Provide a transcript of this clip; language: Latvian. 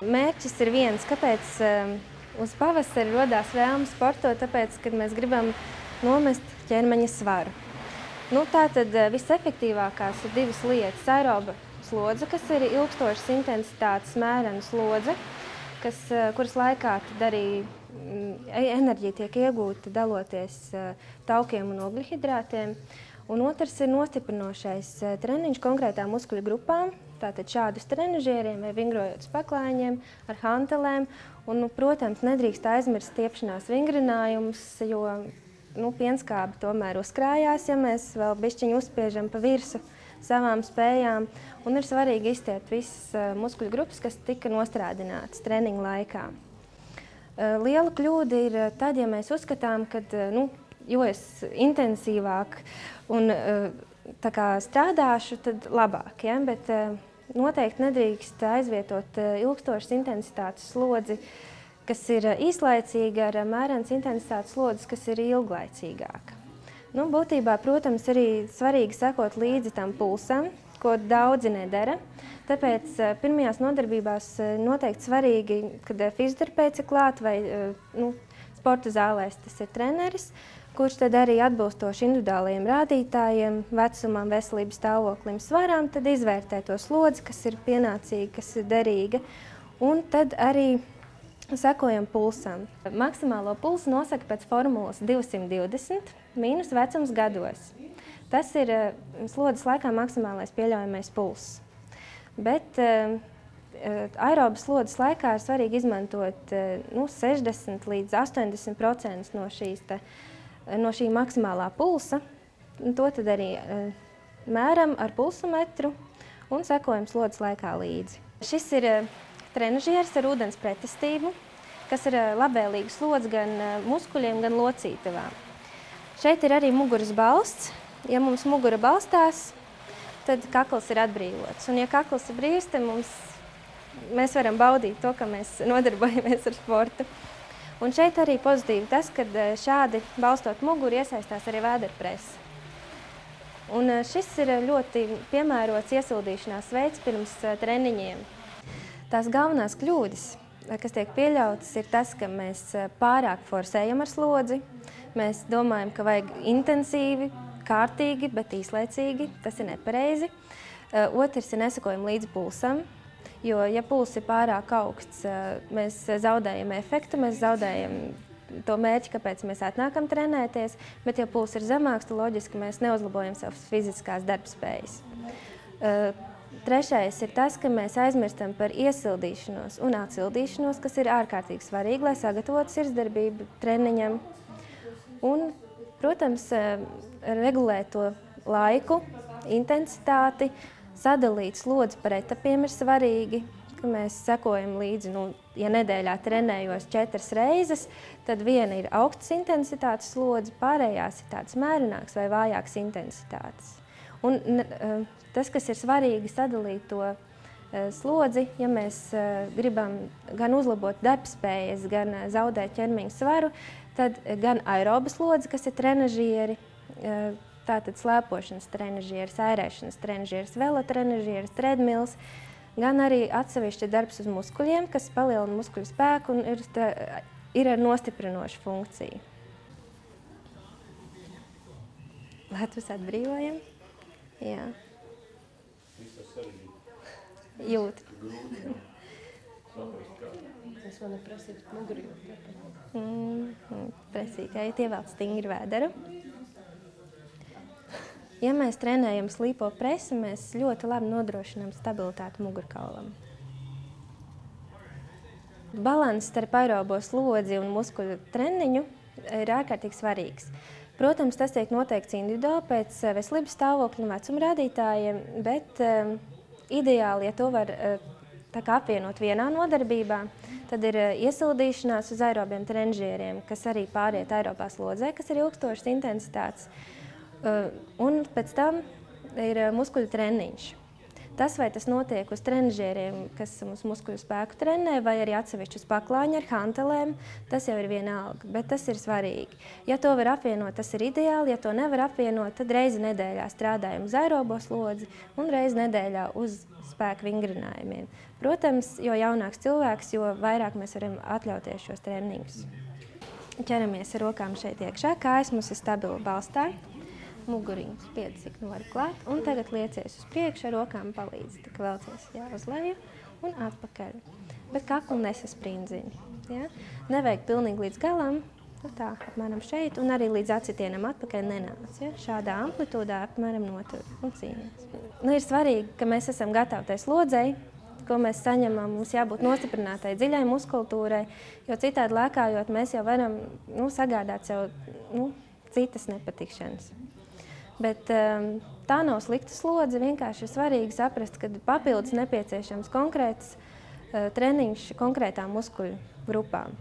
Mērķis ir viens, kāpēc uz pavasari rodās vēlme sportot, tāpēc, kad mēs gribam nomest ķermeņa svaru. Tātad visefektīvākās ir divas lietas – aeroba slodze, kas ir ilgstošas intensitātes mērena slodze, kuras laikā tad arī enerģija tiek iegūta daloties taukiem un ogļhidrātiem. Un otrs ir nostiprinošais treniņš konkrētām muskuļu grupām, tātad šādus trenažieriem vai vingrojot paklājiņiem ar hantelēm. Un, protams, nedrīkst aizmirst stiepšanās vingrinājumus, jo pienskābi tomēr uzkrājās, ja mēs vēl bišķiņu uzspiežam pa virsu savām spējām. Un ir svarīgi izstiept visas muskuļu grupas, kas tika nostrādinātas treniņa laikā. Liela kļūda ir tad, ja mēs uzskatām, ka jo es intensīvāk un strādāšu, tad labāk. Ja? Bet noteikti nedrīkst aizvietot ilgstošas intensitātes slodzi, kas ir īslaicīga, ar mērenas intensitātes slodzes, kas ir ilglaicīgāka. Būtībā, protams, arī svarīgi sekot līdzi tam pulsam, ko daudzi nedara. Tāpēc pirmajās nodarbībās noteikti svarīgi, kad fizioterapeits ir klāt vai sporta zālēs tas ir treneris, kurš tad arī atbilstoši individuālajiem rādītājiem, vecumam, veselības stāvoklim, svarām, tad izvērtē to slodzi, kas ir pienācīga, kas ir derīga, un tad arī sekojam pulsam. Maksimālo pulsu nosaka pēc formulas 220 mīnus vecums gados. Tas ir slodzes laikā maksimālais pieļaujamais pulss. Bet aerobas slodzes laikā ir svarīgi izmantot 60 līdz 80% no šī maksimālā pulsa. To tad arī mēram ar pulsometru un sekojam slodzes laikā līdzi. Šis ir trenažieris ar ūdens pretestību, kas ir labvēlīga slodze gan muskuļiem, gan locītavām. Šeit ir arī muguras balsts. Ja mums mugura balstās, tad kakls ir atbrīvots. Un ja kakls ir brīvs, tad mēs varam baudīt to, ka mēs nodarbojamies ar sportu. Un šeit arī pozitīvi tas, ka šādi balstot muguru iesaistās arī vēderpresa. Un šis ir ļoti piemērots iesildīšanās veids pirms treniņiem. Tās galvenās kļūdas, kas tiek pieļautas, ir tas, ka mēs pārāk forsējam ar slodzi. Mēs domājam, ka vajag intensīvi, kārtīgi, bet īslaicīgi. Tas ir nepareizi. Otrs ir nesakojam līdzi pulsam, jo, ja pulss ir pārāk augsts, mēs zaudējam efektu, mēs zaudējam to mērķi, kāpēc mēs atnākam trenēties, bet, ja pulss ir zemāks, tad loģiski mēs neuzlabojam savas fiziskās darbspējas. Trešais ir tas, ka mēs aizmirstam par iesildīšanos un atsildīšanos, kas ir ārkārtīgi svarīgi, lai sagatavotu sirdsdarbību treniņam. Un, protams, regulēt to laiku, intensitāti, sadalīt slodzi par etapiem ir svarīgi, ka mēs sekojam līdzi, ja nedēļā trenējos 4 reizes, tad viena ir augstas intensitātes slodze, pārējās ir tāds mērenāks vai vājāks intensitātes. Un tas, kas ir svarīgi, sadalīt to slodzi, ja mēs gribam gan uzlabot darbspējas, gan zaudēt ķermeņa svaru, tad gan aerobas slodze, kas ir trenažieri, tātad slēpošanas trenažieris, airēšanas trenažieris, velotrenažieris, treadmills, gan arī atsevišķi darbs uz muskuļiem, kas palielina muskuļu spēku un ir ar nostiprinošu funkciju. Letus atbrīvojam. Jā. Jūt. Es varu prasīt muguri. Prasīt, ja ievelk stingri vēderu. Ja mēs trenējam slīpo presi, mēs ļoti labi nodrošinām stabilitāti mugurkaulam. Balanss starp aerobo slodzi un muskuļu treniņu ir ārkārtīgi svarīgs. Protams, tas tiek noteikts individuāli pēc veselības stāvokļa un vecuma rādītājiem, bet ideāli, ja to var apvienot vienā nodarbībā, tad ir iesildīšanās uz aerobiem trenažieriem, kas arī pāriet aerobā slodzē, kas ir ilgstošas intensitātes. Un pēc tam ir muskuļu treniņš. Tas, vai tas notiek uz trenažieriem, kas mums muskuļu spēku trenē, vai arī atsevišķi uz paklāņa ar hantelēm, tas jau ir vienalga, bet tas ir svarīgi. Ja to var apvienot, tas ir ideāli, ja to nevar apvienot, tad reizi nedēļā strādājam uz aerobo slodzi un reizi nedēļā uz spēku vingrinājumiem. Protams, jo jaunāks cilvēks, jo vairāk mēs varam atļauties šos treniņus. Ķeramies ar rokām šeit iekšā, kājas mums ir stabili balstā. Muguriņas spiedz, cik nu var klāt, un tagad liecies uz priekšu, ar rokām palīdz. Tik velcies uz leju un atpakaļ. Bet kaklu nesasprindziņi. Ja? Nevajag pilnīgi līdz galam, tā, apmēram šeit, un arī līdz acitienam atpakaļ nenāc. Ja? Šādā amplitūdā apmēram notur un cīnās. Ir svarīgi, ka mēs esam gatavi tai slodzei, ko mēs saņemam, mums jābūt nostiprinātai dziļai muskultūrai, jo citādi lēkājot mēs jau varam sagādāt sev citas nepatikšanas. Bet tā nav slikta slodze, vienkārši ir svarīgi saprast, ka papildus nepieciešams konkrēts treniņš konkrētām muskuļu grupām.